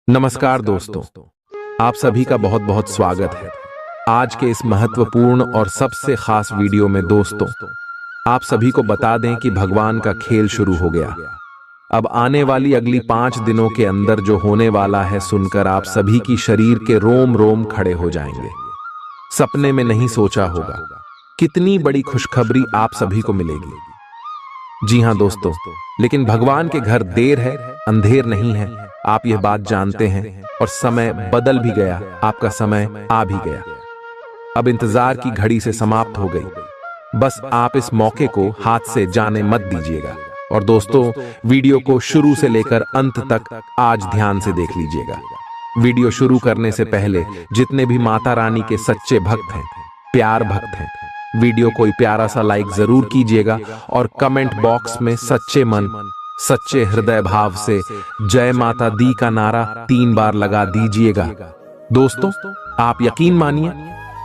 नमस्कार दोस्तों, आप सभी का बहुत बहुत स्वागत है। आज के इस महत्वपूर्ण और सबसे खास वीडियो में दोस्तों, आप सभी को बता दें कि भगवान का खेल शुरू हो गया। अब आने वाली अगली 5 दिनों के अंदर जो होने वाला है सुनकर आप सभी की शरीर के रोम रोम खड़े हो जाएंगे। सपने में नहीं सोचा होगा कितनी बड़ी खुशखबरी आप सभी को मिलेगी। जी हाँ दोस्तों, लेकिन भगवान के घर देर है, अंधेर नहीं है। आप यह बात जानते हैं और समय बदल भी गया, आपका समय आ भी गया। अब इंतजार की घड़ी से समाप्त हो गई। बस आप इस मौके को हाथ से जाने मत दीजिएगा। और दोस्तों, वीडियो को शुरू से लेकर अंत तक आज ध्यान से देख लीजिएगा। वीडियो शुरू करने से पहले जितने भी माता रानी के सच्चे भक्त हैं, प्यार भक्त हैं, वीडियो को प्यारा सा लाइक जरूर कीजिएगा और कमेंट बॉक्स में सच्चे मन, सच्चे हृदय भाव से जय माता दी का नारा 3 बार लगा दीजिएगा। दोस्तों, आप यकीन मानिए,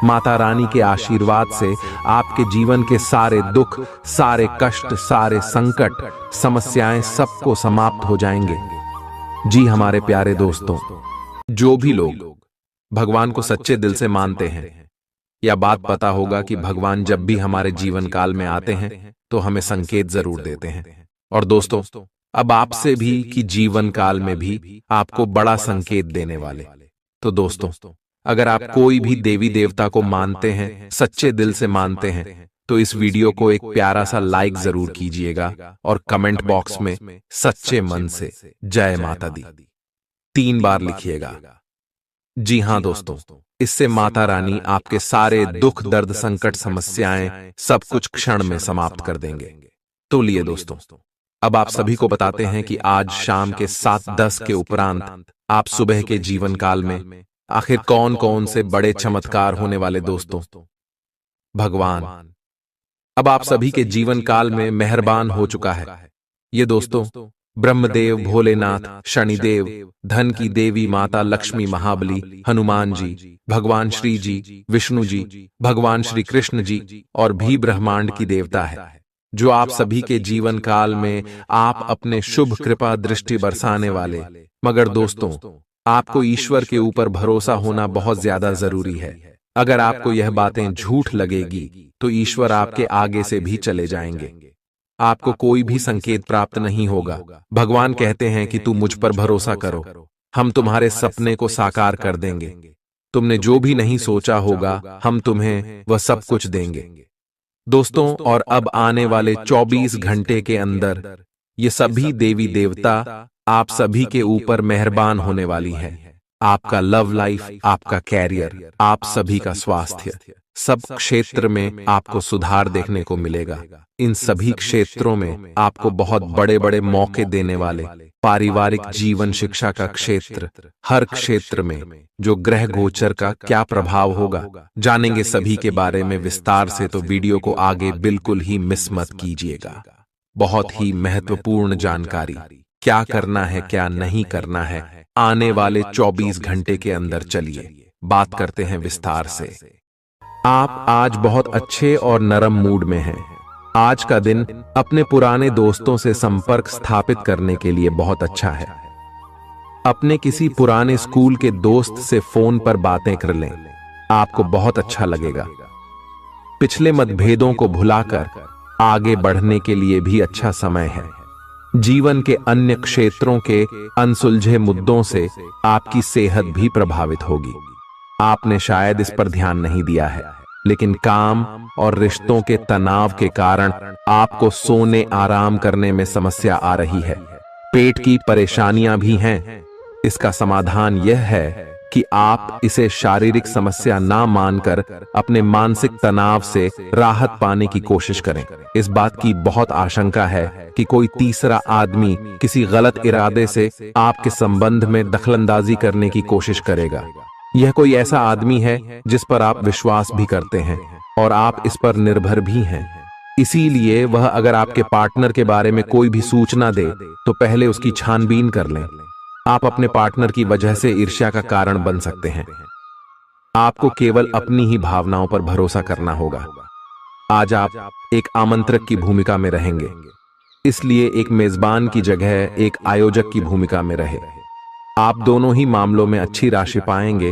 माता रानी के आशीर्वाद से आपके जीवन के सारे दुख, सारे कष्ट, सारे संकट, समस्याएं सबको समाप्त हो जाएंगे। जी हमारे प्यारे दोस्तों, जो भी लोग भगवान को सच्चे दिल से मानते हैं, यह बात पता होगा कि भगवान जब भी हमारे जीवन काल में आते हैं तो हमें संकेत जरूर देते हैं। और दोस्तों, अब आपसे भी कि जीवन काल में भी आपको बड़ा संकेत देने वाले। तो दोस्तों, अगर आप कोई भी देवी देवता को मानते हैं, सच्चे दिल से मानते हैं, तो इस वीडियो को एक प्यारा सा लाइक जरूर कीजिएगा और कमेंट बॉक्स में सच्चे मन से जय माता दी 3 बार लिखिएगा। जी हां दोस्तों, इससे माता रानी आपके सारे दुख, दर्द, संकट, समस्याएं सब कुछ क्षण में समाप्त कर देंगे। तो लिए दोस्तों, अब आप सभी को बताते हैं कि आज शाम के 7:10 के उपरांत आप सुबह के जीवन काल में आखिर कौन कौन से बड़े चमत्कार होने वाले दोस्तों। भगवान अब आप सभी के जीवन काल में मेहरबान हो चुका है। ये दोस्तों, ब्रह्मदेव, भोलेनाथ, शनिदेव, धन की देवी माता लक्ष्मी, महाबली, हनुमान जी, भगवान श्री जी, विष्णु जी, भगवान श्री कृष्ण जी और भी ब्रह्मांड की देवता है, जो आप सभी के जीवन काल में आप अपने शुभ कृपा दृष्टि बरसाने वाले। मगर दोस्तों, आपको ईश्वर के ऊपर भरोसा होना बहुत ज्यादा जरूरी है। अगर आपको यह बातें झूठ लगेगी तो ईश्वर आपके आगे से भी चले जाएंगे। आपको कोई भी संकेत प्राप्त नहीं होगा। भगवान कहते हैं कि तू मुझ पर भरोसा करो, हम तुम्हारे सपने को साकार कर देंगे। तुमने जो भी नहीं सोचा होगा, हम तुम्हें वह सब कुछ देंगे। दोस्तों, और अब आने वाले 24 घंटे के अंदर ये सभी देवी देवता आप सभी के ऊपर मेहरबान होने वाली है। आपका लव लाइफ, आपका कैरियर, आप सभी का स्वास्थ्य, सब क्षेत्र में आपको सुधार देखने को मिलेगा। इन सभी क्षेत्रों में आपको बहुत बड़े बड़े मौके देने वाले पारिवारिक जीवन, शिक्षा का क्षेत्र, हर क्षेत्र में जो ग्रह गोचर का क्या प्रभाव होगा, जानेंगे सभी के बारे में विस्तार से। तो वीडियो को आगे बिल्कुल ही मिस मत कीजिएगा। बहुत ही महत्वपूर्ण जानकारी, क्या करना है, क्या नहीं करना है, आने वाले 24 घंटे के अंदर चलिए बात करते हैं विस्तार से। आप आज बहुत अच्छे और नरम मूड में हैं। आज का दिन अपने पुराने दोस्तों से संपर्क स्थापित करने के लिए बहुत अच्छा है। अपने किसी पुराने स्कूल के दोस्त से फोन पर बातें कर लें, आपको बहुत अच्छा लगेगा। पिछले मतभेदों को भुलाकर आगे बढ़ने के लिए भी अच्छा समय है। जीवन के अन्य क्षेत्रों के अनसुलझे मुद्दों से आपकी सेहत भी प्रभावित होगी। आपने शायद इस पर ध्यान नहीं दिया है, लेकिन काम और रिश्तों के तनाव के कारण आपको सोने, आराम करने में समस्या आ रही है। पेट की परेशानियां भी हैं। इसका समाधान यह है कि आप इसे शारीरिक समस्या ना मानकर अपने मानसिक तनाव से राहत पाने की कोशिश करें। इस बात की बहुत आशंका है कि कोई तीसरा आदमी किसी गलत इरादे से आपके संबंध में दखलंदाजी करने की कोशिश करेगा। यह कोई ऐसा आदमी है जिस पर आप विश्वास भी करते हैं और आप इस पर निर्भर भी हैं। इसीलिए वह अगर आपके पार्टनर के बारे में कोई भी सूचना दे तो पहले उसकी छानबीन कर लें। आप अपने पार्टनर की वजह से ईर्ष्या का कारण बन सकते हैं। आपको केवल अपनी ही भावनाओं पर भरोसा करना होगा। आज आप एक आमंत्रक की भूमिका में रहेंगे, इसलिए एक मेजबान की जगह एक आयोजक की भूमिका में रहे। आप दोनों ही मामलों में अच्छी राशि पाएंगे,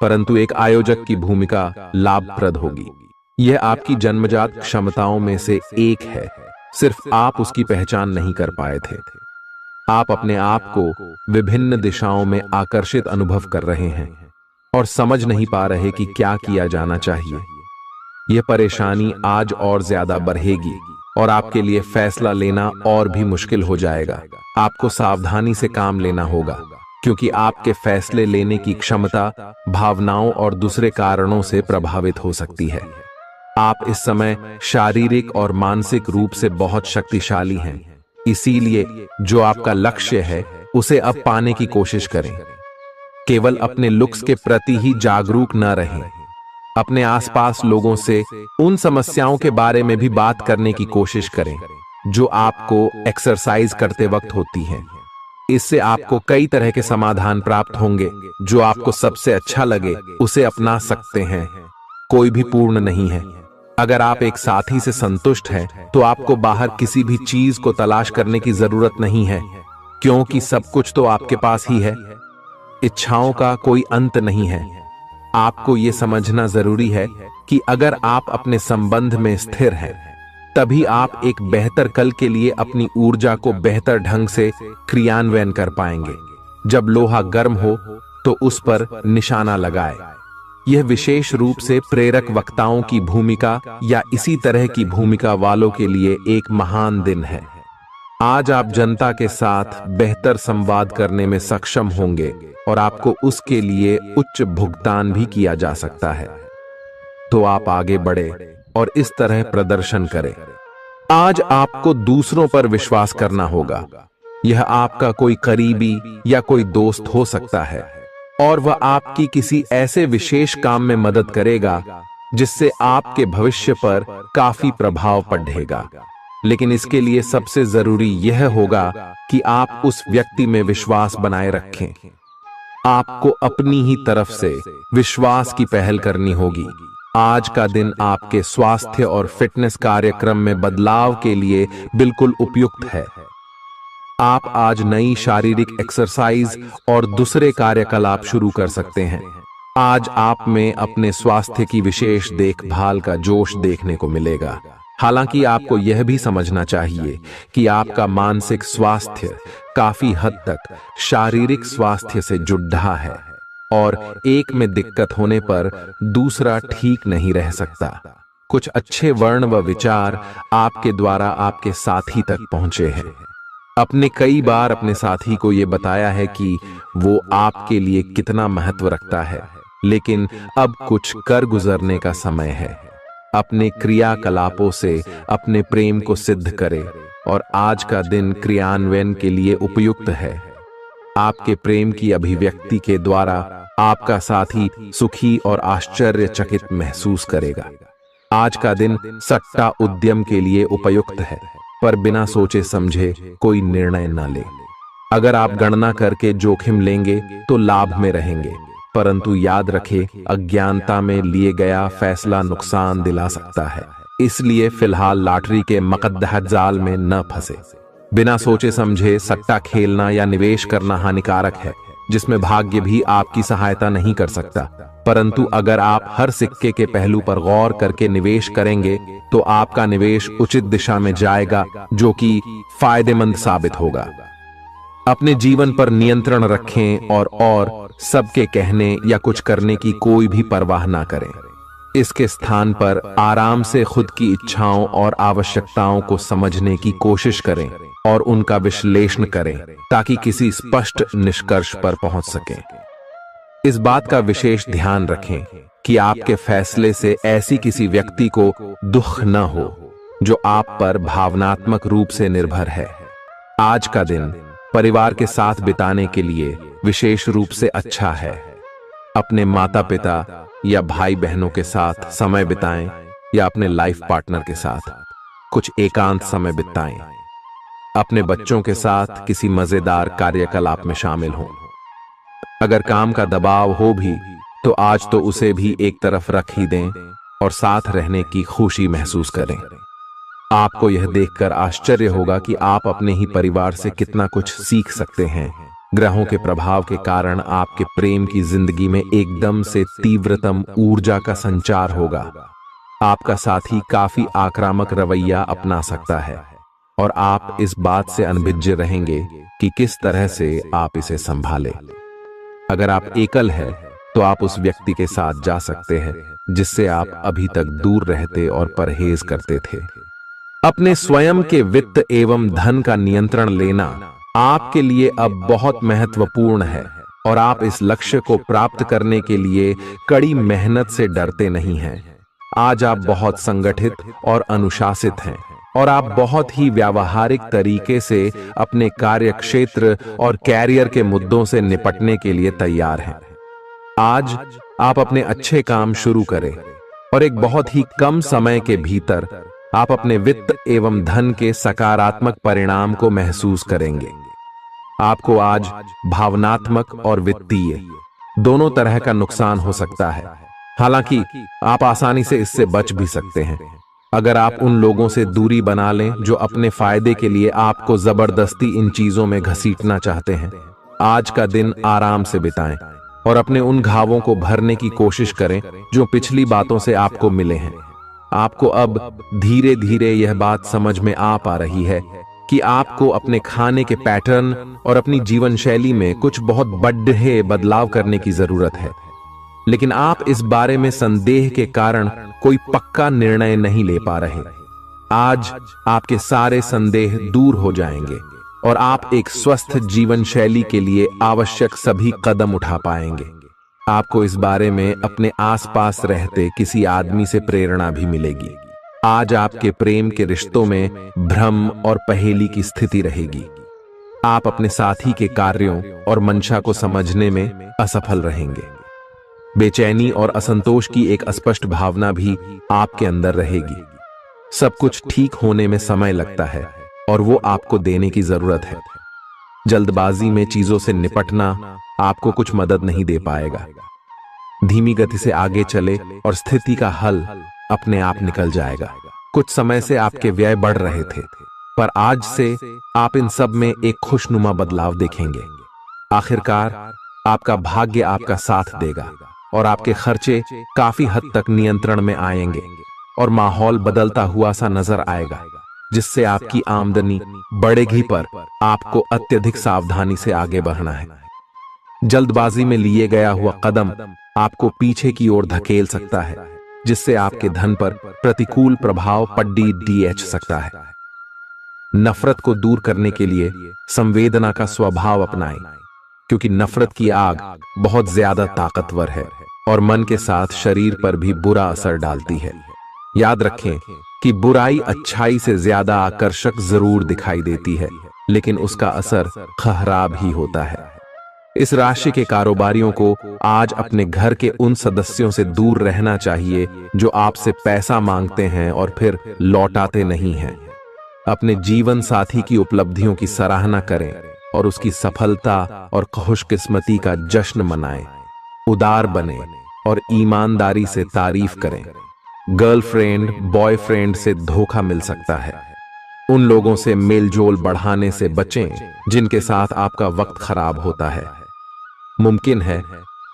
परंतु एक आयोजक की भूमिका लाभप्रद होगी। यह आपकी जन्मजात क्षमताओं में से एक है, सिर्फ आप उसकी पहचान नहीं कर पाए थे। आप अपने आप को विभिन्न दिशाओं में आकर्षित अनुभव कर रहे हैं और समझ नहीं पा रहे कि क्या किया जाना चाहिए। यह परेशानी आज और ज्यादा बढ़ेगी और आपके लिए फैसला लेना और भी मुश्किल हो जाएगा। आपको सावधानी से काम लेना होगा, क्योंकि आपके फैसले लेने की क्षमता भावनाओं और दूसरे कारणों से प्रभावित हो सकती है। आप इस समय शारीरिक और मानसिक रूप से बहुत शक्तिशाली हैं, इसीलिए जो आपका लक्ष्य है उसे अब पाने की कोशिश करें। केवल अपने लुक्स के प्रति ही जागरूक न रहें। अपने आसपास लोगों से उन समस्याओं के बारे में भी बात करने की कोशिश करें जो आपको एक्सरसाइज करते वक्त होती हैं। इससे आपको कई तरह के समाधान प्राप्त होंगे। जो आपको सबसे अच्छा लगे उसे अपना सकते हैं। कोई भी पूर्ण नहीं है। अगर आप एक साथी से संतुष्ट हैं, तो आपको बाहर किसी भी चीज को तलाश करने की जरूरत नहीं है, क्योंकि सब कुछ तो आपके पास ही है। इच्छाओं का कोई अंत नहीं है। आपको यह समझना जरूरी है कि अगर आप अपने संबंध में स्थिर हैं, तभी आप एक बेहतर कल के लिए अपनी ऊर्जा को बेहतर ढंग से क्रियान्वयन कर पाएंगे। जब लोहा गर्म हो तो उस पर निशाना लगाए। यह विशेष रूप से प्रेरक वक्ताओं की भूमिका या इसी तरह की भूमिका वालों के लिए एक महान दिन है। आज आप जनता के साथ बेहतर संवाद करने में सक्षम होंगे और आपको उसके लिए उच्च भुगतान भी किया जा सकता है। तो आप आगे बढ़े और इस तरह प्रदर्शन करें। आज आपको दूसरों पर विश्वास करना होगा। यह आपका कोई करीबी या कोई दोस्त हो सकता है और वह आपकी किसी ऐसे विशेष काम में मदद करेगा जिससे आपके भविष्य पर काफी प्रभाव पड़ेगा। लेकिन इसके लिए सबसे जरूरी यह होगा कि आप उस व्यक्ति में विश्वास बनाए रखें। आपको अपनी ही तरफ से विश्वास की पहल करनी होगी। आज का दिन आपके स्वास्थ्य और फिटनेस कार्यक्रम में बदलाव के लिए बिल्कुल उपयुक्त है। आप आज नई शारीरिक एक्सरसाइज और दूसरे कार्यकलाप शुरू कर सकते हैं। आज आप में अपने स्वास्थ्य की विशेष देखभाल का जोश देखने को मिलेगा। हालांकि आपको यह भी समझना चाहिए कि आपका मानसिक स्वास्थ्य काफी हद तक शारीरिक स्वास्थ्य से जुड़ा है और एक में दिक्कत होने पर दूसरा ठीक नहीं रह सकता। कुछ अच्छे वर्ण व विचार आपके द्वारा आपके साथी तक पहुंचे हैं। अपने कई बार अपने साथी को यह बताया है कि वो आपके लिए कितना महत्व रखता है, लेकिन अब कुछ कर गुजरने का समय है। अपने क्रियाकलापों से अपने प्रेम को सिद्ध करें और आज का दिन क्रियान्वयन के लिए उपयुक्त है। आपके प्रेम की अभिव्यक्ति के द्वारा आपका साथी सुखी और आश्चर्यचकित महसूस करेगा। आज का दिन सट्टा उद्यम के लिए उपयुक्त है, पर बिना सोचे समझे कोई निर्णय न ले। अगर आप गणना करके जोखिम लेंगे तो लाभ में रहेंगे, परंतु याद रखें, अज्ञानता में लिए गया फैसला नुकसान दिला सकता है। इसलिए फिलहाल लॉटरी के मकद्दह जाल में न फंसे। बिना सोचे समझे सट्टा खेलना या निवेश करना हानिकारक है, जिसमें भाग्य भी आपकी सहायता नहीं कर सकता। परंतु अगर आप हर सिक्के के पहलू पर गौर करके निवेश करेंगे तो आपका निवेश उचित दिशा में जाएगा, जो कि फायदेमंद साबित होगा। अपने जीवन पर नियंत्रण रखें और सबके कहने या कुछ करने की कोई भी परवाह ना करें। इसके स्थान पर आराम से खुद की इच्छाओं और आवश्यकताओं को समझने की कोशिश करें और उनका विश्लेषण करें, ताकि किसी स्पष्ट निष्कर्ष पर पहुंच सकें। इस बात का विशेष ध्यान रखें कि आपके फैसले से ऐसी किसी व्यक्ति को दुख न हो जो आप पर भावनात्मक रूप से निर्भर है। आज का दिन परिवार के साथ बिताने के लिए विशेष रूप से अच्छा है। अपने माता पिता या भाई बहनों के साथ समय बिताएं या अपने लाइफ पार्टनर के साथ कुछ एकांत समय बिताएं। अपने बच्चों के साथ किसी मजेदार कार्यकलाप में शामिल हों। अगर काम का दबाव हो भी तो आज तो उसे भी एक तरफ रख ही दें और साथ रहने की खुशी महसूस करें। आपको यह देखकर आश्चर्य होगा कि आप अपने ही परिवार से कितना कुछ सीख सकते हैं। ग्रहों के प्रभाव के कारण आपके प्रेम की जिंदगी में एकदम से तीव्रतम ऊर्जा का संचार होगा। आपका साथी काफी आक्रामक रवैया अपना सकता है और आप इस बात से अनभिज्ञ रहेंगे कि किस तरह से आप इसे संभालें। अगर आप एकल हैं, तो आप उस व्यक्ति के साथ जा सकते हैं जिससे आप अभी तक दूर रहते और परहेज करते थे। अपने स्वयं के वित्त एवं धन का नियंत्रण लेना आपके लिए अब बहुत महत्वपूर्ण है और आप इस लक्ष्य को प्राप्त करने के लिए कड़ी मेहनत से डरते नहीं हैं। आज आप बहुत संगठित और अनुशासित हैं और आप बहुत ही व्यावहारिक तरीके से अपने कार्यक्षेत्र और कैरियर के मुद्दों से निपटने के लिए तैयार हैं। आज आप अपने अच्छे काम शुरू करें और एक बहुत ही कम समय के भीतर आप अपने वित्त एवं धन के सकारात्मक परिणाम को महसूस करेंगे। आपको आज भावनात्मक और वित्तीय दोनों तरह का नुकसान हो सकता है। हालांकि आप आसानी से इससे बच भी सकते हैं अगर आप उन लोगों से दूरी बना लें जो अपने फायदे के लिए आपको जबरदस्ती इन चीजों में घसीटना चाहते हैं। आज का दिन आराम से बिताएं और अपने उन घावों को भरने की कोशिश करें जो पिछली बातों से आपको मिले हैं। आपको अब धीरे धीरे यह बात समझ में आ पा रही है कि आपको अपने खाने के पैटर्न और अपनी जीवन शैली में कुछ बहुत बड़े बदलाव करने की जरूरत है, लेकिन आप इस बारे में संदेह के कारण कोई पक्का निर्णय नहीं ले पा रहे। आज आपके सारे संदेह दूर हो जाएंगे और आप एक स्वस्थ जीवन शैली के लिए आवश्यक सभी कदम उठा पाएंगे। आपको इस बारे में अपने आसपास रहते किसी आदमी से प्रेरणा भी मिलेगी। आज आपके प्रेम के रिश्तों में भ्रम और पहेली की स्थिति रहेगी। आप अपने साथी के कार्यों और मंशा को समझने में असफल रहेंगे। बेचैनी और असंतोष की एक अस्पष्ट भावना भी आपके अंदर रहेगी। सब कुछ ठीक होने में समय लगता है और वो आपको देने की जरूरत है। जल्दबाजी में चीजों से निपटना आपको कुछ मदद नहीं दे पाएगा। धीमी गति से आगे चले और स्थिति का हल अपने आप निकल जाएगा। कुछ समय से आपके व्यय बढ़ रहे थे, पर आज से आप इन सब में एक खुशनुमा बदलाव देखेंगे। आखिरकार आपका भाग्य आपका साथ देगा और आपके खर्चे काफी हद तक नियंत्रण में आएंगे और माहौल बदलता हुआ सा नजर आएगा, जिससे आपकी आमदनी बढ़ेगी, पर आपको अत्यधिक सावधानी से आगे बढ़ना है। जल्दबाजी में लिए गया हुआ कदम आपको पीछे की ओर धकेल सकता है, जिससे आपके धन पर प्रतिकूल प्रभाव पड़ सकता है। नफरत को दूर करने के लिए संवेदना का स्वभाव अपनाएं, क्योंकि नफरत की आग बहुत ज्यादा ताकतवर है और मन के साथ शरीर पर भी बुरा असर डालती है। याद रखें कि बुराई अच्छाई से ज्यादा आकर्षक जरूर दिखाई देती है, लेकिन उसका असर खराब ही होता है। इस राशि के कारोबारियों को आज अपने घर के उन सदस्यों से दूर रहना चाहिए जो आपसे पैसा मांगते हैं और फिर लौटाते नहीं हैं। अपने जीवन साथी की उपलब्धियों की सराहना करें और उसकी सफलता और खुशकिस्मती का जश्न मनाएं। उदार बने और ईमानदारी से तारीफ करें। गर्लफ्रेंड बॉयफ्रेंड से धोखा मिल सकता है। उन लोगों से मेलजोल बढ़ाने से बचें जिनके साथ आपका वक्त खराब होता है। मुमकिन है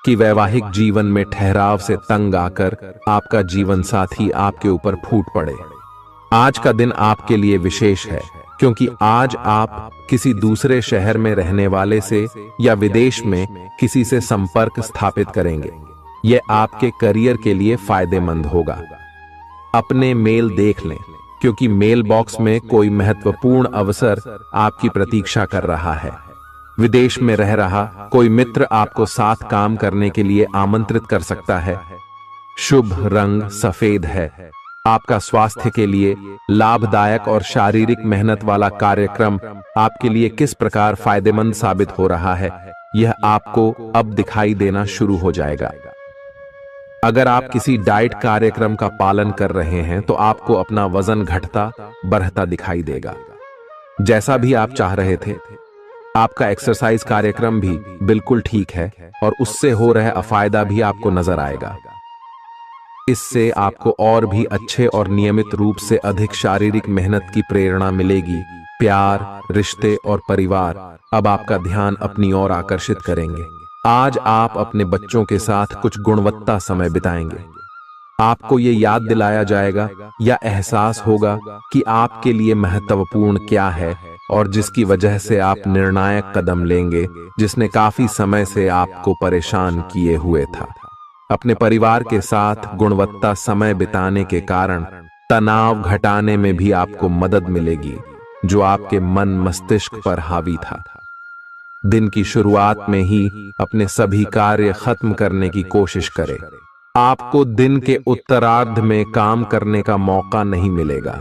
कि वैवाहिक जीवन में ठहराव से तंग आकर आपका जीवन साथी आपके ऊपर फूट पड़े। आज का दिन आपके लिए विशेष है, क्योंकि आज आप किसी दूसरे शहर में रहने वाले से या विदेश में किसी से संपर्क स्थापित करेंगे। यह आपके करियर के लिए फायदेमंद होगा। अपने मेल देख लें, क्योंकि मेल बॉक्स में कोई महत्वपूर्ण अवसर आपकी प्रतीक्षा कर रहा है। विदेश में रह रहा कोई मित्र आपको साथ काम करने के लिए आमंत्रित कर सकता है। शुभ रंग सफेद है। आपका स्वास्थ्य के लिए लाभदायक और शारीरिक मेहनत वाला कार्यक्रम आपके लिए किस प्रकार फायदेमंद साबित हो रहा है, यह आपको अब दिखाई देना शुरू हो जाएगा। अगर आप किसी डाइट कार्यक्रम का पालन कर रहे हैं तो आपको अपना वजन घटता बढ़ता दिखाई देगा। जैसा भी आप चाह रहे थे, आपका एक्सरसाइज कार्यक्रम भी बिल्कुल ठीक है और उससे हो रहा अफायदा भी आपको नजर आएगा। इससे आपको और भी अच्छे और नियमित रूप से अधिक शारीरिक मेहनत की प्रेरणा मिलेगी। प्यार, रिश्ते और परिवार अब आपका ध्यान अपनी ओर आकर्षित करेंगे। आज आप अपने बच्चों के साथ कुछ गुणवत्ता समय बिताएंगे। आपको ये याद दिलाया जाएगा या एहसास होगा कि आपके लिए महत्वपूर्ण क्या है और जिसकी वजह से आप निर्णायक कदम लेंगे, जिसने काफी समय से आपको परेशान किए हुए था। अपने परिवार के साथ गुणवत्ता समय बिताने के कारण तनाव घटाने में भी आपको मदद मिलेगी, जो आपके मन मस्तिष्क पर हावी था। दिन की शुरुआत में ही अपने सभी कार्य खत्म करने की कोशिश करें। आपको दिन के उत्तरार्ध में काम करने का मौका नहीं मिलेगा।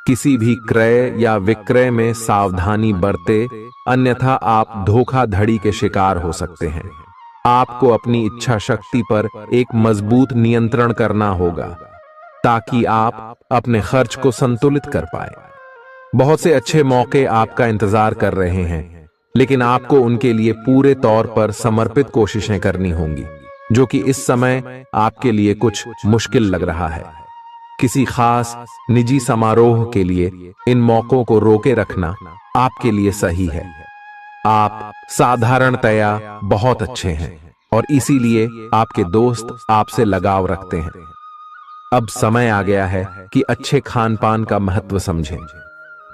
किसी भी क्रय या विक्रय में सावधानी बरते, अन्यथा आप धोखाधड़ी के शिकार हो सकते हैं। आपको अपनी इच्छा शक्ति पर एक मजबूत नियंत्रण करना होगा ताकि आप अपने खर्च को संतुलित कर पाए। बहुत से अच्छे मौके आपका इंतजार कर रहे हैं, लेकिन आपको उनके लिए पूरे तौर पर समर्पित कोशिशें करनी होंगी, जो कि इस समय आपके लिए कुछ मुश्किल लग रहा है। किसी खास निजी समारोह के लिए इन मौकों को रोके रखना आपके लिए सही है। आप साधारणतया बहुत अच्छे हैं और इसीलिए आपके दोस्त आपसे लगाव रखते हैं। अब समय आ गया है कि अच्छे खान पान का महत्व समझें।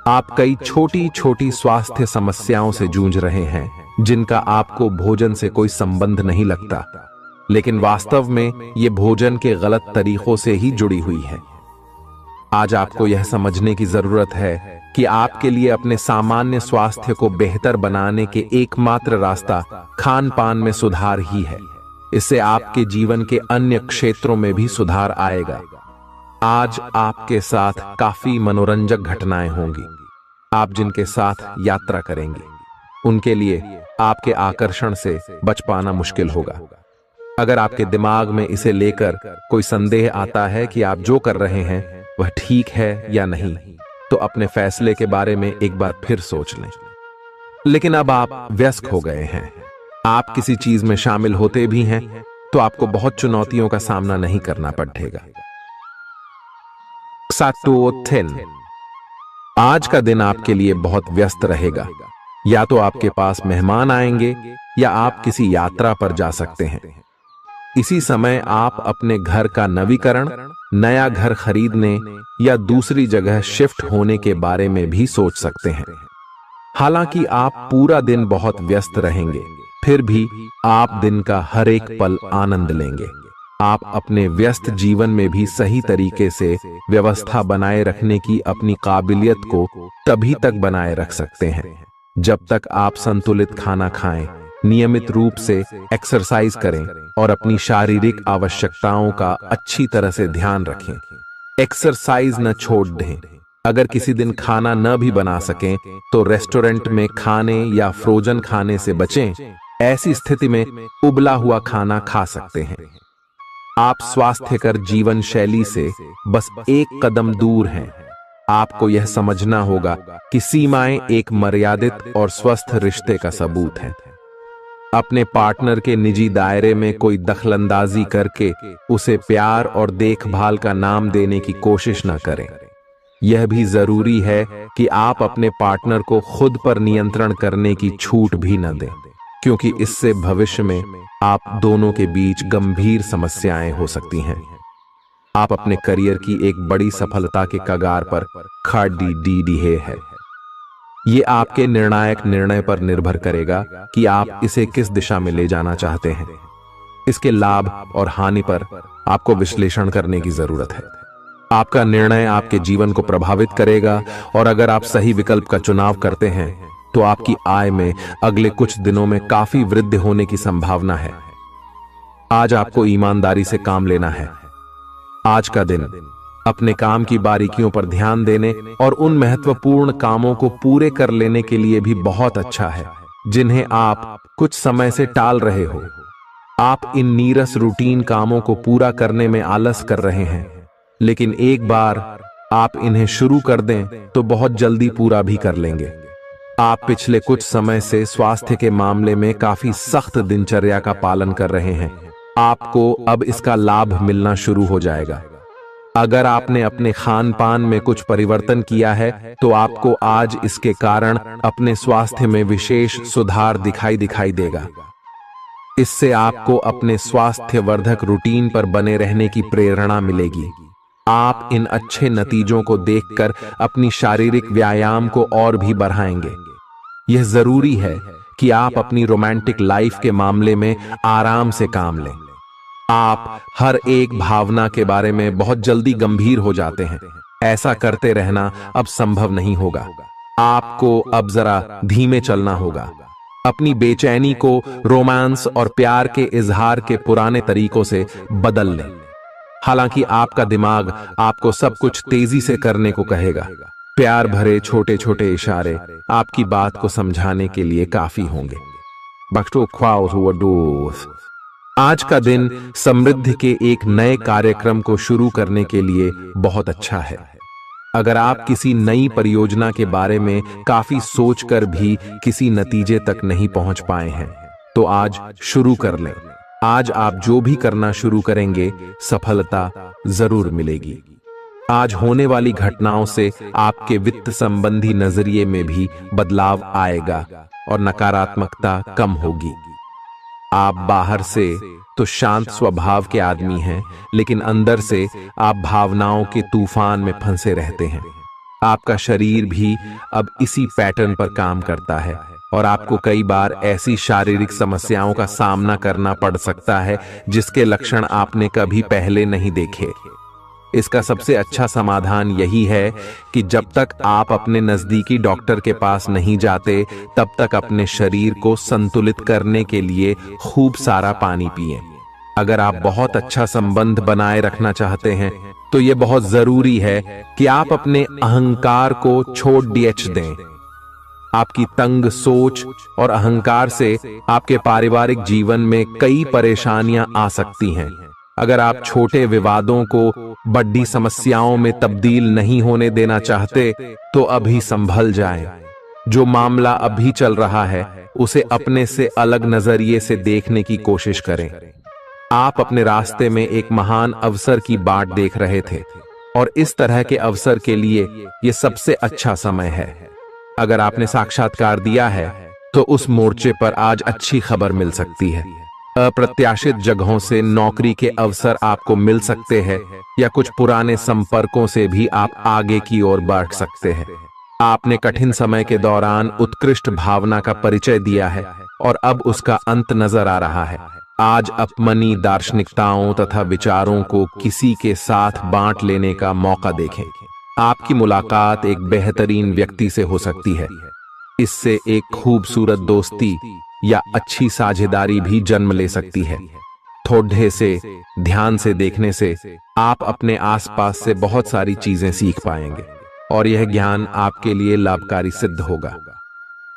आप कई छोटी छोटी स्वास्थ्य समस्याओं से जूझ रहे हैं, जिनका आपको भोजन से कोई संबंध नहीं लगता, लेकिन वास्तव में ये भोजन के गलत तरीकों से ही जुड़ी हुई है। आज आपको यह समझने की जरूरत है कि आपके लिए अपने सामान्य स्वास्थ्य को बेहतर बनाने के एकमात्र रास्ता खान पान में सुधार ही है। इससे आपके जीवन के अन्य क्षेत्रों में भी सुधार आएगा। आज आपके साथ काफी मनोरंजक घटनाएं होंगी। आप जिनके साथ यात्रा करेंगे, उनके लिए आपके आकर्षण से बच पाना मुश्किल होगा। अगर आपके दिमाग में इसे लेकर कोई संदेह आता है कि आप जो कर रहे हैं वह ठीक है या नहीं, तो अपने फैसले के बारे में एक बार फिर सोच लें। लेकिन अब आप वयस्क हो गए हैं, आप किसी चीज में शामिल होते भी हैं तो आपको बहुत चुनौतियों का सामना नहीं करना पड़ेगा। आज का दिन आपके लिए बहुत व्यस्त रहेगा। या तो आपके पास मेहमान आएंगे या आप किसी यात्रा पर जा सकते हैं। इसी समय आप अपने घर का नवीकरण, नया घर खरीदने या दूसरी जगह शिफ्ट होने के बारे में भी सोच सकते हैं। हालांकि आप पूरा दिन बहुत व्यस्त रहेंगे, फिर भी आप दिन का हर एक पल आनंद लेंगे। आप अपने व्यस्त जीवन में भी सही तरीके से व्यवस्था बनाए रखने की अपनी काबिलियत को तभी तक बनाए रख सकते हैं जब तक आप संतुलित खाना खाएं, नियमित रूप से एक्सरसाइज करें और अपनी शारीरिक आवश्यकताओं का अच्छी तरह से ध्यान रखें। एक्सरसाइज न छोड़ दें। अगर किसी दिन खाना न भी बना सकें तो रेस्टोरेंट में खाने या फ्रोजन खाने से बचें। ऐसी स्थिति में उबला हुआ खाना खा सकते हैं। आप स्वास्थ्यकर जीवन शैली से बस एक कदम दूर हैं। आपको यह समझना होगा कि सीमाएं एक मर्यादित और स्वस्थ रिश्ते का सबूत हैं। अपने पार्टनर के निजी दायरे में कोई दखलंदाजी करके उसे प्यार और देखभाल का नाम देने की कोशिश न करें। यह भी जरूरी है कि आप अपने पार्टनर को खुद पर नियंत्रण करने की छूट भी न दें, क्योंकि इससे भविष्य में आप दोनों के बीच गंभीर समस्याएं हो सकती हैं। आप अपने करियर की एक बड़ी सफलता के कगार पर खड़ी है। ये आपके निर्णायक निर्णय पर निर्भर करेगा कि आप इसे किस दिशा में ले जाना चाहते हैं। इसके लाभ और हानि पर आपको विश्लेषण करने की जरूरत है। आपका निर्णय आपके जीवन को प्रभावित करेगा और अगर आप सही विकल्प का चुनाव करते हैं तो आपकी आय में अगले कुछ दिनों में काफी वृद्धि होने की संभावना है। आज आपको ईमानदारी से काम लेना है। आज का दिन अपने काम की बारीकियों पर ध्यान देने और उन महत्वपूर्ण कामों को पूरे कर लेने के लिए भी बहुत अच्छा है जिन्हें आप कुछ समय से टाल रहे हो। आप इन नीरस रूटीन कामों को पूरा करने में आलस कर रहे हैं, लेकिन एक बार आप इन्हें शुरू कर दें तो बहुत जल्दी पूरा भी कर लेंगे। आप पिछले कुछ समय से स्वास्थ्य के मामले में काफी सख्त दिनचर्या का पालन कर रहे हैं। आपको अब इसका लाभ मिलना शुरू हो जाएगा। अगर आपने अपने खान पान में कुछ परिवर्तन किया है तो आपको आज इसके कारण अपने स्वास्थ्य में विशेष सुधार दिखाई देगा। इससे आपको अपने स्वास्थ्य वर्धक रूटीन पर बने रहने की प्रेरणा मिलेगी। आप इन अच्छे नतीजों को देखकर अपनी शारीरिक व्यायाम को और भी बढ़ाएंगे। यह जरूरी है कि आप अपनी रोमांटिक लाइफ के मामले में आराम से काम लें। आप हर एक भावना के बारे में बहुत जल्दी गंभीर हो जाते हैं। ऐसा करते रहना अब संभव नहीं होगा। आपको अब जरा धीमे चलना होगा। अपनी बेचैनी को रोमांस और प्यार के इजहार के पुराने तरीकों से बदल लें। हालांकि आपका दिमाग आपको सब कुछ तेजी से करने को कहेगा। प्यार भरे छोटे छोटे इशारे आपकी बात को समझाने के लिए काफी होंगे। आज का दिन समृद्धि के एक नए कार्यक्रम को शुरू करने के लिए बहुत अच्छा है। अगर आप किसी नई परियोजना के बारे में काफी सोचकर भी किसी नतीजे तक नहीं पहुंच पाए हैं तो आज शुरू कर लें। आज आप जो भी करना शुरू करेंगे सफलता जरूर मिलेगी। आज होने वाली घटनाओं से आपके वित्त संबंधी नजरिए में भी बदलाव आएगा और नकारात्मकता कम होगी। आप बाहर से तो शांत स्वभाव के आदमी हैं, लेकिन अंदर से आप भावनाओं के तूफान में फंसे रहते हैं। आपका शरीर भी अब इसी पैटर्न पर काम करता है और आपको कई बार ऐसी शारीरिक समस्याओं का सामना करना पड़ सकता है जिसके लक्षण आपने कभी पहले नहीं देखे। इसका सबसे अच्छा समाधान यही है कि जब तक आप अपने नजदीकी डॉक्टर के पास नहीं जाते तब तक अपने शरीर को संतुलित करने के लिए खूब सारा पानी पिएं। अगर आप बहुत अच्छा संबंध बनाए रखना चाहते हैं तो यह बहुत जरूरी है कि आप अपने अहंकार को छोड़ दें। आपकी तंग सोच और अहंकार से आपके पारिवारिक जीवन में कई परेशानियां आ सकती हैं। अगर आप छोटे विवादों को बड़ी समस्याओं में तब्दील नहीं होने देना चाहते तो अभी संभल जाएं। जो मामला अभी चल रहा है उसे अपने से अलग नजरिए से देखने की कोशिश करें। आप अपने रास्ते में एक महान अवसर की बाट देख रहे थे और इस तरह के अवसर के लिए यह सबसे अच्छा समय है। अगर आपने साक्षात्कार दिया है तो उस मोर्चे पर आज अच्छी खबर मिल सकती है। अप्रत्याशित जगहों से नौकरी के अवसर आपको मिल सकते हैं या कुछ पुराने संपर्कों से भी आप आगे की ओर बढ़ सकते हैं। आपने कठिन समय के दौरान उत्कृष्ट भावना का परिचय दिया है और अब उसका अंत नजर आ रहा है। आज अपनी दार्शनिकताओं तथा विचारों को किसी के साथ बांट लेने का मौका देखें। आपकी मुलाकात एक बेहतरीन व्यक्ति से हो सकती है। इससे एक खूबसूरत दोस्ती या अच्छी साझेदारी भी जन्म ले सकती है। थोड़े से ध्यान से देखने से आप अपने आसपास से बहुत सारी चीजें सीख पाएंगे और यह ज्ञान आपके लिए लाभकारी सिद्ध होगा।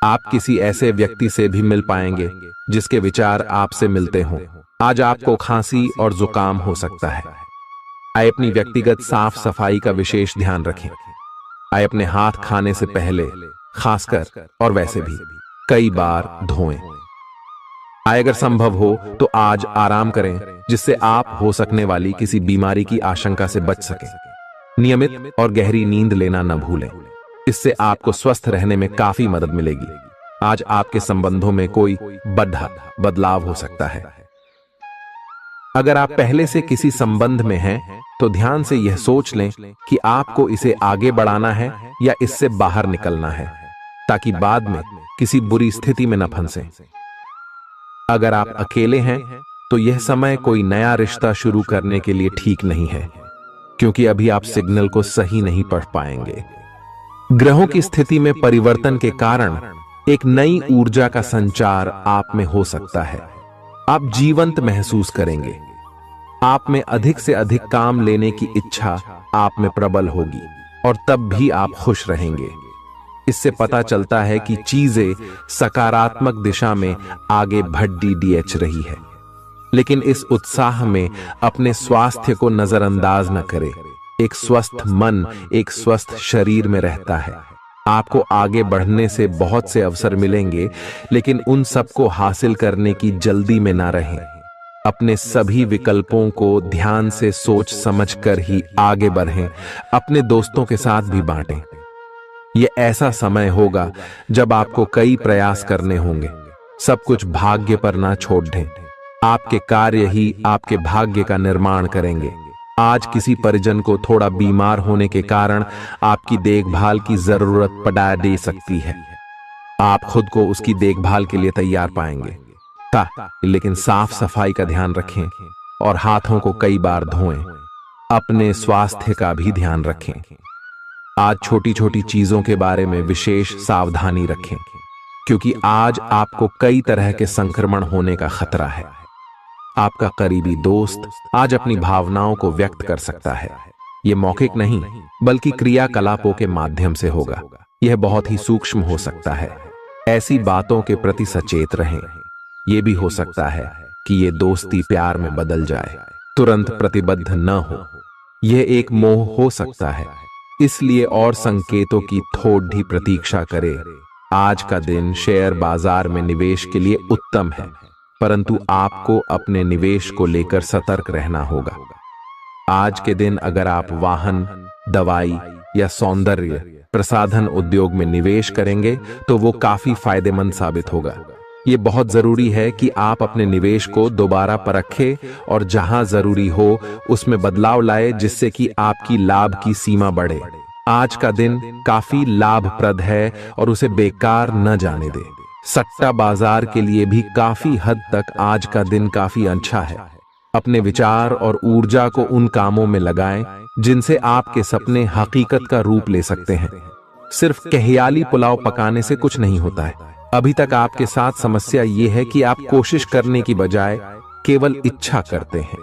आप किसी ऐसे व्यक्ति से भी मिल पाएंगे जिसके विचार आपसे मिलते हों। आज आपको खांसी और जुकाम हो सकता है। आए अपनी व्यक्तिगत साफ सफाई का विशेष ध्यान रखें। आए अपने हाथ खाने से पहले खासकर और वैसे भी कई बार धोएं। आए अगर संभव हो तो आज आराम करें जिससे आप हो सकने वाली किसी बीमारी की आशंका से बच सकें। नियमित और गहरी नींद लेना न भूलें। इससे आपको स्वस्थ रहने में काफी मदद मिलेगी। आज आपके संबंधों में कोई बड़ा बदलाव हो सकता है। अगर आप पहले से किसी संबंध में हैं तो ध्यान से यह सोच लें कि आपको इसे आगे बढ़ाना है या इससे बाहर निकलना है, ताकि बाद में किसी बुरी स्थिति में न फंसें। अगर आप अकेले हैं तो यह समय कोई नया रिश्ता शुरू करने के लिए ठीक नहीं है, क्योंकि अभी आप सिग्नल को सही नहीं पढ़ पाएंगे। ग्रहों की स्थिति में परिवर्तन के कारण एक नई ऊर्जा का संचार आप में हो सकता है। आप जीवंत महसूस करेंगे। आप में अधिक से अधिक काम लेने की इच्छा आप में प्रबल होगी और तब भी आप खुश रहेंगे। इससे पता चलता है कि चीजें सकारात्मक दिशा में आगे बढ़ रही है। लेकिन इस उत्साह में अपने स्वास्थ्य को नजरअंदाज न करें। एक स्वस्थ मन एक स्वस्थ शरीर में रहता है। आपको आगे बढ़ने से बहुत से अवसर मिलेंगे, लेकिन उन सबको हासिल करने की जल्दी में ना रहें। अपने सभी विकल्पों को ध्यान से सोच समझकर ही आगे बढ़ें। अपने दोस्तों के साथ भी बांटें। यह ऐसा समय होगा जब आपको कई प्रयास करने होंगे। सब कुछ भाग्य पर ना छोड़ दें। आपके कार्य ही आपके भाग्य का निर्माण करेंगे। आज किसी परिजन को थोड़ा बीमार होने के कारण आपकी देखभाल की जरूरत पड़ा दे सकती है। आप खुद को उसकी देखभाल के लिए तैयार पाएंगे। लेकिन साफ सफाई का ध्यान रखें और हाथों को कई बार धोएं। अपने स्वास्थ्य का भी ध्यान रखें। आज छोटी छोटी चीजों के बारे में विशेष सावधानी रखें, क्योंकि आज आपको कई तरह के संक्रमण होने का खतरा है। आपका करीबी दोस्त आज अपनी भावनाओं को व्यक्त कर सकता है। यह मौखिक नहीं, बल्कि क्रियाकलापों के माध्यम से होगा। यह बहुत ही सूक्ष्म हो सकता है। ऐसी बातों के प्रति सचेत रहें। यह भी हो सकता है कि यह दोस्ती प्यार में बदल जाए। तुरंत प्रतिबद्ध न हो। यह एक मोह हो सकता है, इसलिए और संकेतों की थोड़ी प्रतीक्षा करें। आज का दिन शेयर बाजार में निवेश के लिए उत्तम है, परंतु आपको अपने निवेश को लेकर सतर्क रहना होगा। आज के दिन अगर आप वाहन, दवाई या सौंदर्य प्रसाधन उद्योग में निवेश करेंगे तो वो काफी फायदेमंद साबित होगा। ये बहुत जरूरी है कि आप अपने निवेश को दोबारा परखें और जहां जरूरी हो उसमें बदलाव लाए, जिससे कि आपकी लाभ की सीमा बढ़े। आज का दिन काफी लाभप्रद है और उसे बेकार न जाने दें। सट्टा बाजार के लिए भी काफी हद तक आज का दिन काफी अच्छा है। अपने विचार और ऊर्जा को उन कामों में लगाएं जिनसे आपके सपने हकीकत का रूप ले सकते हैं। सिर्फ कहियाली पुलाव पकाने से कुछ नहीं होता है। अभी तक आपके साथ समस्या यह है कि आप कोशिश करने की बजाय केवल इच्छा करते हैं।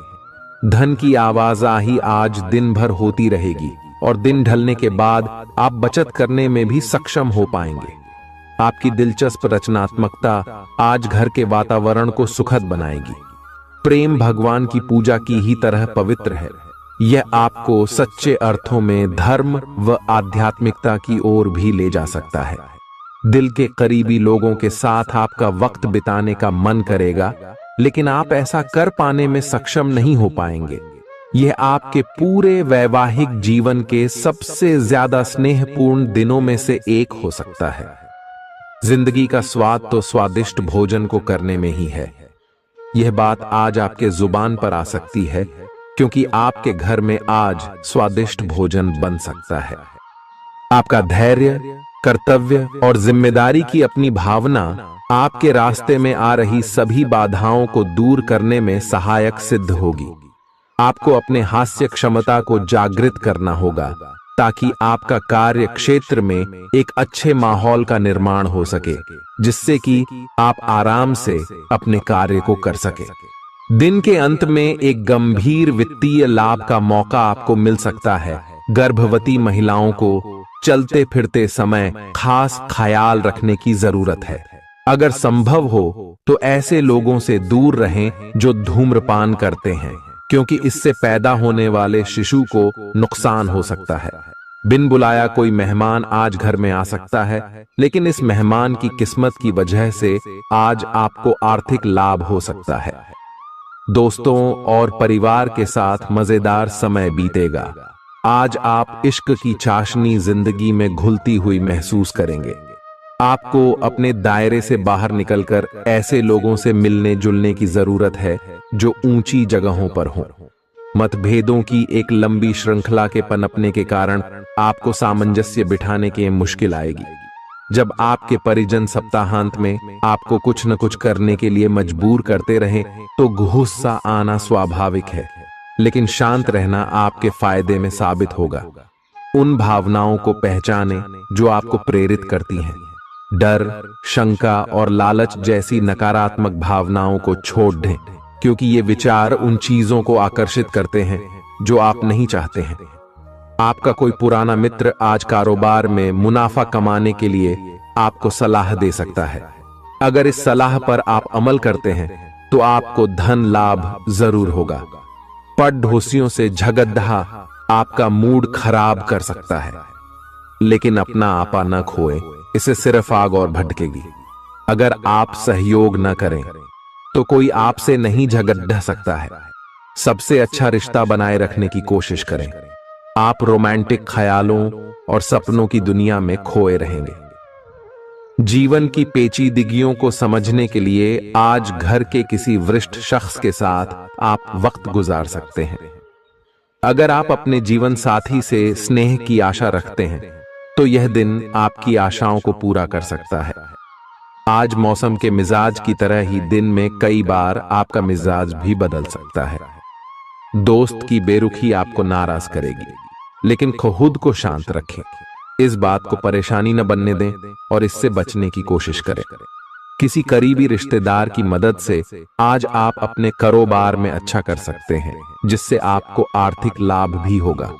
धन की आवाजाही आज दिन भर होती रहेगी और दिन ढलने के बाद आप बचत करने में भी सक्षम हो पाएंगे। आपकी दिलचस्प रचनात्मकता आज घर के वातावरण को सुखद बनाएगी। प्रेम भगवान की पूजा की ही तरह पवित्र है। यह आपको सच्चे अर्थों में धर्म व आध्यात्मिकता की ओर भी ले जा सकता है। दिल के करीबी लोगों के साथ आपका वक्त बिताने का मन करेगा, लेकिन आप ऐसा कर पाने में सक्षम नहीं हो पाएंगे। यह आपके पूरे वैवाहिक जीवन के सबसे ज्यादा स्नेहपूर्ण दिनों में से एक हो सकता है। जिंदगी का स्वाद तो स्वादिष्ट भोजन को करने में ही है। यह बात आज आपके जुबान पर आ सकती है, क्योंकि आपके घर में आज स्वादिष्ट भोजन बन सकता है। आपका धैर्य, कर्तव्य और जिम्मेदारी की अपनी भावना आपके रास्ते में आ रही सभी बाधाओं को दूर करने में सहायक सिद्ध होगी। आपको अपने हास्य क्षमता को जागृत करना होगा, ताकि आपका कार्य क्षेत्र में एक अच्छे माहौल का निर्माण हो सके, जिससे कि आप आराम से अपने कार्य को कर सके। दिन के अंत में एक गंभीर वित्तीय लाभ का मौका आपको मिल सकता है। गर्भवती महिलाओं को चलते फिरते समय खास ख्याल रखने की जरूरत है। अगर संभव हो तो ऐसे लोगों से दूर रहें जो धूम्रपान करते हैं, क्योंकि इससे पैदा होने वाले शिशु को नुकसान हो सकता है। बिन बुलाया कोई मेहमान आज घर में आ सकता है, लेकिन इस मेहमान की किस्मत की वजह से आज आपको आर्थिक लाभ हो सकता है। दोस्तों और परिवार के साथ मजेदार समय बीतेगा। आज आप इश्क की चाशनी जिंदगी में घुलती हुई महसूस करेंगे। आपको अपने दायरे से बाहर निकलकर ऐसे लोगों से मिलने जुलने की जरूरत है जो ऊंची जगहों पर हों। मतभेदों की एक लंबी श्रृंखला के पनपने के कारण आपको सामंजस्य बिठाने की मुश्किल आएगी। जब आपके परिजन सप्ताहांत में आपको कुछ न कुछ करने के लिए मजबूर करते रहें तो गुस्सा आना स्वाभाविक है, लेकिन शांत रहना आपके फायदे में साबित होगा। उन भावनाओं को पहचानें जो आपको प्रेरित करती हैं। डर, शंका और लालच जैसी नकारात्मक भावनाओं को छोड़ दें, क्योंकि ये विचार उन चीजों को आकर्षित करते हैं जो आप नहीं चाहते हैं। आपका कोई पुराना मित्र आज कारोबार में मुनाफा कमाने के लिए आपको सलाह दे सकता है। अगर इस सलाह पर आप अमल करते हैं तो आपको धन लाभ जरूर होगा। पड़ोसियों से झगड़ा आपका मूड खराब कर सकता है, लेकिन अपना आपा न खोएं, इससे सिर्फ आग और भड़केगी। अगर आप सहयोग न करें तो कोई आपसे नहीं झगड़ सकता है। सबसे अच्छा रिश्ता बनाए रखने की कोशिश करें। आप रोमांटिक ख्यालों और सपनों की दुनिया में खोए रहेंगे। जीवन की पेचीदगियों को समझने के लिए आज घर के किसी वरिष्ठ शख्स के साथ आप वक्त गुजार सकते हैं। अगर आप अपने जीवन साथी से स्नेह की आशा रखते हैं तो यह दिन आपकी आशाओं को पूरा कर सकता है। आज मौसम के मिजाज की तरह ही दिन में कई बार आपका मिजाज भी बदल सकता है। दोस्त की बेरुखी आपको नाराज करेगी, लेकिन खुद को शांत रखें। इस बात को परेशानी न बनने दें और इससे बचने की कोशिश करें। किसी करीबी रिश्तेदार की मदद से आज आप अपने कारोबार में अच्छा कर सकते हैं, जिससे आपको आर्थिक लाभ भी होगा।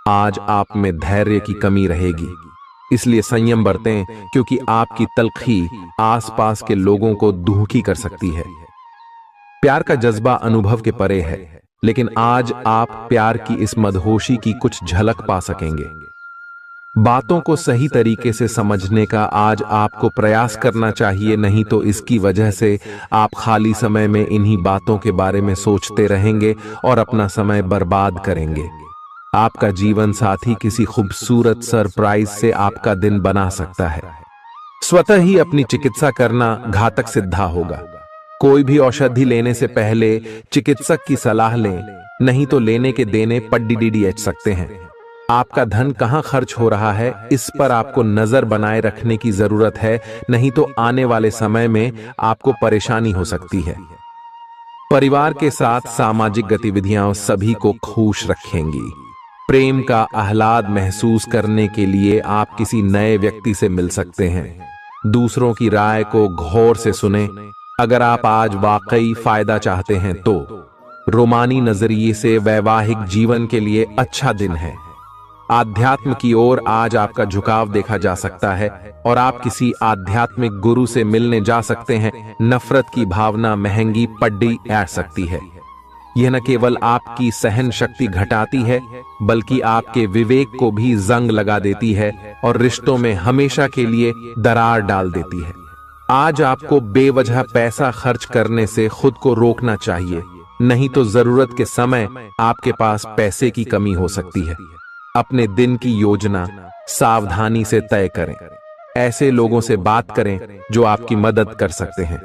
आज आप में धैर्य की कमी रहेगी, इसलिए संयम बरतें, क्योंकि आपकी तल्खी आसपास के लोगों को दुखी कर सकती है। प्यार का जज्बा अनुभव के परे है, लेकिन आज आप प्यार की इस मदहोशी की कुछ झलक पा सकेंगे। बातों को सही तरीके से समझने का आज आपको प्रयास करना चाहिए, नहीं तो इसकी वजह से आप खाली समय में इन्हीं बातों के बारे में सोचते रहेंगे और अपना समय बर्बाद करेंगे। आपका जीवन साथी किसी खूबसूरत सरप्राइज से आपका दिन बना सकता है। स्वतः ही अपनी चिकित्सा करना घातक सिद्धा होगा। कोई भी औषधि लेने से पहले चिकित्सक की सलाह लें, नहीं तो लेने के देने पड्डीडीएच सकते हैं। आपका धन कहां खर्च हो रहा है, इस पर आपको नजर बनाए रखने की जरूरत है, नहीं तो आने वाले समय में आपको परेशानी हो सकती है। परिवार के साथ सामाजिक गतिविधियां सभी को खुश रखेंगी। प्रेम का आह्लाद महसूस करने के लिए आप किसी नए व्यक्ति से मिल सकते हैं। दूसरों की राय को गौर से सुनें। अगर आप आज वाकई फायदा चाहते हैं तो रोमानी नजरिए से वैवाहिक जीवन के लिए अच्छा दिन है। आध्यात्म की ओर आज आपका झुकाव देखा जा सकता है और आप किसी आध्यात्मिक गुरु से मिलने जा सकते हैं। नफरत की भावना महंगी पड्डी आ सकती है। यह न केवल आपकी सहन शक्ति घटाती है, बल्कि आपके विवेक को भी जंग लगा देती है और रिश्तों में हमेशा के लिए दरार डाल देती है। आज आपको बेवजह पैसा खर्च करने से खुद को रोकना चाहिए, नहीं तो जरूरत के समय आपके पास पैसे की कमी हो सकती है। अपने दिन की योजना सावधानी से तय करें। ऐसे लोगों से बात करें जो आपकी मदद कर सकते हैं।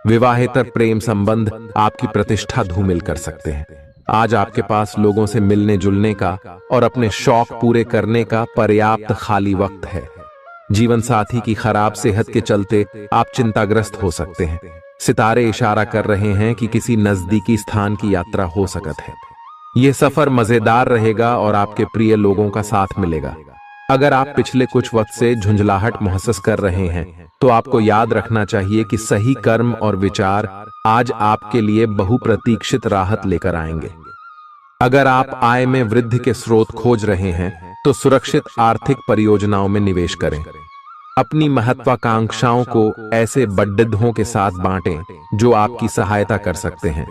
विवाहेतर प्रेम संबंध आपकी प्रतिष्ठा धूमिल कर सकते हैं। आज आपके पास लोगों से मिलने जुलने का और अपने शौक पूरे करने का पर्याप्त खाली वक्त है। जीवन साथी की खराब सेहत के चलते आप चिंताग्रस्त हो सकते हैं। सितारे इशारा कर रहे हैं कि किसी नजदीकी स्थान की यात्रा हो सकती है। यह सफर मजेदार रहेगा और आपके प्रिय लोगों का साथ मिलेगा। अगर आप पिछले कुछ वक्त से झुंझलाहट महसूस कर रहे हैं तो आपको याद रखना चाहिए कि सही कर्म और विचार आज आपके लिए बहुप्रतीक्षित राहत लेकर आएंगे। अगर आप आय में वृद्धि के स्रोत खोज रहे हैं तो सुरक्षित आर्थिक परियोजनाओं में निवेश करें। अपनी महत्वाकांक्षाओं को ऐसे बड्ढों के साथ बांटें जो आपकी सहायता कर सकते हैं।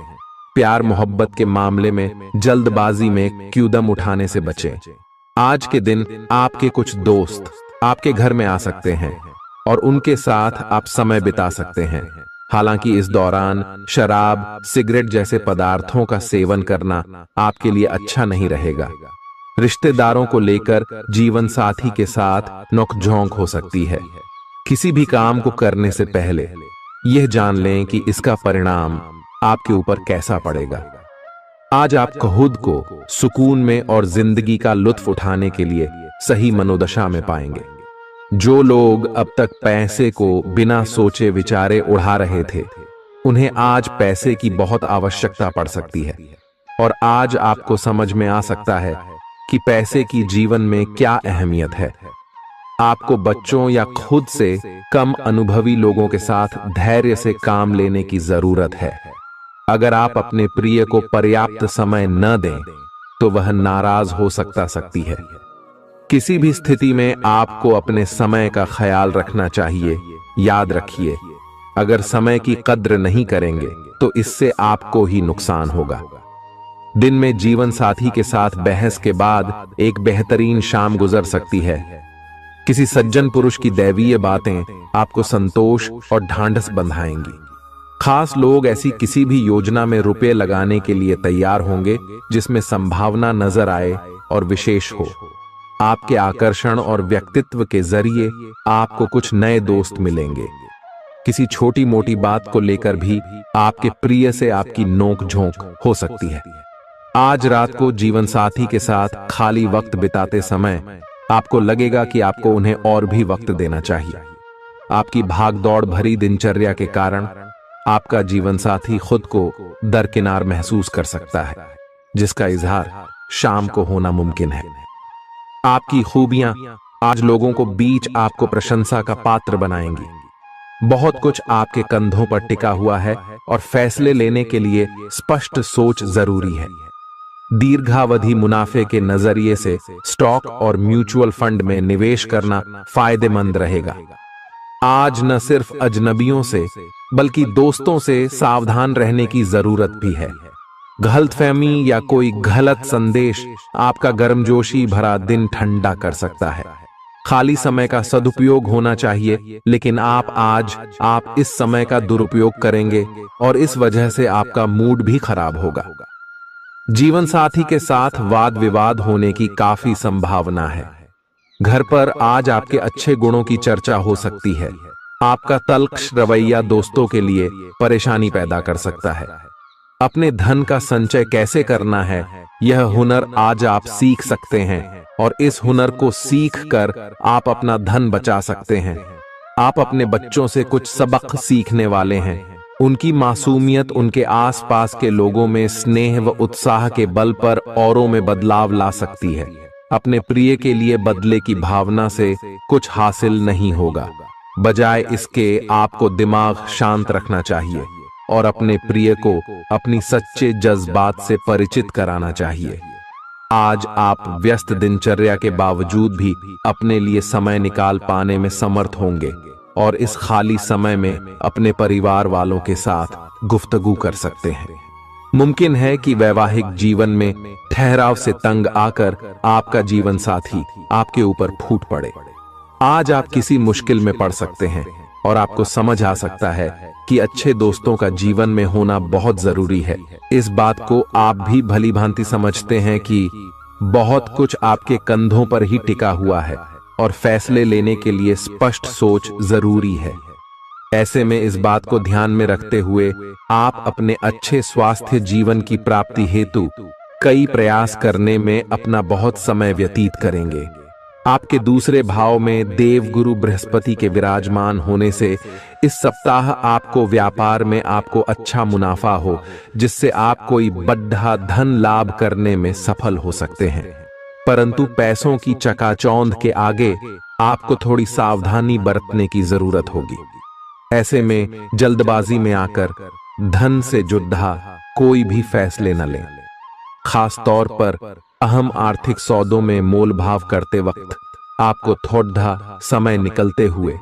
प्यार मोहब्बत के मामले में जल्दबाजी में कदम उठाने से बचें। आज के दिन आपके कुछ दोस्त आपके घर में आ सकते हैं और उनके साथ आप समय बिता सकते हैं। हालांकि इस दौरान शराब, सिगरेट जैसे पदार्थों का सेवन करना आपके लिए अच्छा नहीं रहेगा। रिश्तेदारों को लेकर जीवन साथी के साथ नोकझोंक हो सकती है। किसी भी काम को करने से पहले यह जान लें कि इसका परिणाम आपके ऊपर कैसा पड़ेगा। आज आप खुद को सुकून में और जिंदगी का लुत्फ उठाने के लिए सही मनोदशा में पाएंगे। जो लोग अब तक पैसे को बिना सोचे विचारे उड़ा रहे थे, उन्हें आज पैसे की बहुत आवश्यकता पड़ सकती है और आज आपको समझ में आ सकता है कि पैसे की जीवन में क्या अहमियत है। आपको बच्चों या खुद से कम अनुभवी लोगों के साथ धैर्य से काम लेने की जरूरत है। अगर आप अपने प्रिय को पर्याप्त समय न दें तो वह नाराज हो सकती है। किसी भी स्थिति में आपको अपने समय का ख्याल रखना चाहिए। याद रखिए, अगर समय की कद्र नहीं करेंगे तो इससे आपको ही नुकसान होगा। दिन में जीवन साथी के साथ बहस के बाद एक बेहतरीन शाम गुजर सकती है। किसी सज्जन पुरुष की दैवीय बातें आपको संतोष और ढांढस बंधाएंगी। खास लोग ऐसी किसी भी योजना में रुपए लगाने के लिए तैयार होंगे जिसमें संभावना नजर आए और विशेष हो। आपके आकर्षण और व्यक्तित्व के जरिए आपको कुछ नए दोस्त मिलेंगे। किसी छोटी मोटी बात को लेकर भी आपके प्रिय से आपकी नोक झोंक हो सकती है। आज रात को जीवन साथी के साथ खाली वक्त बिताते समय आपको लगेगा कि आपको उन्हें और भी वक्त देना चाहिए। आपकी भागदौड़ भरी दिनचर्या के कारण आपका जीवन साथी खुद को दरकिनार महसूस कर सकता है, जिसका इजहार शाम को होना मुमकिन है। आपकी खूबियां आज लोगों को बीच आपको प्रशंसा का पात्र बनाएंगी। बहुत कुछ आपके कंधों पर टिका हुआ है और फैसले लेने के लिए स्पष्ट सोच जरूरी है। दीर्घावधि मुनाफे के नजरिए से स्टॉक और म्यूचुअल फंड में निवेश करना फायदेमंद रहेगा। आज न सिर्फ अजनबियों से बल्कि दोस्तों से सावधान रहने की जरूरत भी है। गलतफहमी या कोई गलत संदेश आपका गर्मजोशी भरा दिन ठंडा कर सकता है। खाली समय का सदुपयोग होना चाहिए, लेकिन आप इस समय का दुरुपयोग करेंगे और इस वजह से आपका मूड भी खराब होगा। जीवन साथी के साथ वाद विवाद होने की काफी संभावना है। घर पर आज आपके अच्छे गुणों की चर्चा हो सकती है। आपका तल्ख रवैया दोस्तों के लिए परेशानी पैदा कर सकता है। अपने धन का संचय कैसे करना है, यह हुनर आज आप सीख सकते हैं और इस हुनर को सीख कर आप अपना धन बचा सकते हैं। आप अपने बच्चों से कुछ सबक सीखने वाले हैं। उनकी मासूमियत उनके आसपास के लोगों में स्नेह व उत्साह के बल पर औरों में बदलाव ला सकती है। अपने प्रिय के लिए बदले की भावना से कुछ हासिल नहीं होगा। बजाय इसके आपको दिमाग शांत रखना चाहिए और अपने प्रिय को अपनी सच्चे जज्बात से परिचित कराना चाहिए। आज आप व्यस्त दिनचर्या के बावजूद भी अपने लिए समय निकाल पाने में समर्थ होंगे और इस खाली समय में अपने परिवार वालों के साथ गुफ्तगू कर सकते हैं। मुमकिन है कि वैवाहिक जीवन में ठहराव से तंग आकर आपका जीवन साथी आपके ऊपर फूट पड़े। आज आप किसी मुश्किल में पड़ सकते हैं और आपको समझ आ सकता है कि अच्छे दोस्तों का जीवन में होना बहुत जरूरी है। इस बात को आप भी भली भांति समझते हैं कि बहुत कुछ आपके कंधों पर ही टिका हुआ है और फैसले लेने के लिए स्पष्ट सोच जरूरी है। ऐसे में इस बात को ध्यान में रखते हुए आप अपने अच्छे स्वास्थ्य जीवन की प्राप्ति हेतु कई प्रयास करने में अपना बहुत समय व्यतीत करेंगे। आपके दूसरे भाव में देवगुरु बृहस्पति के विराजमान होने से इस सप्ताह आपको व्यापार में आपको अच्छा मुनाफा हो, जिससे आप कोई बड़ा धन लाभ करने में सफल हो सकते हैं। परंतु पैसों की चकाचौंध के आगे आपको थोड़ी सावधानी बरतने की जरूरत होगी। ऐसे में जल्दबाजी में आकर धन से जुड़ा कोई भी फैसले न लें। खास तौर पर अहम आर्थिक सौदों में मोल भाव करते वक्त आपको थोड़ा समय निकलते हुए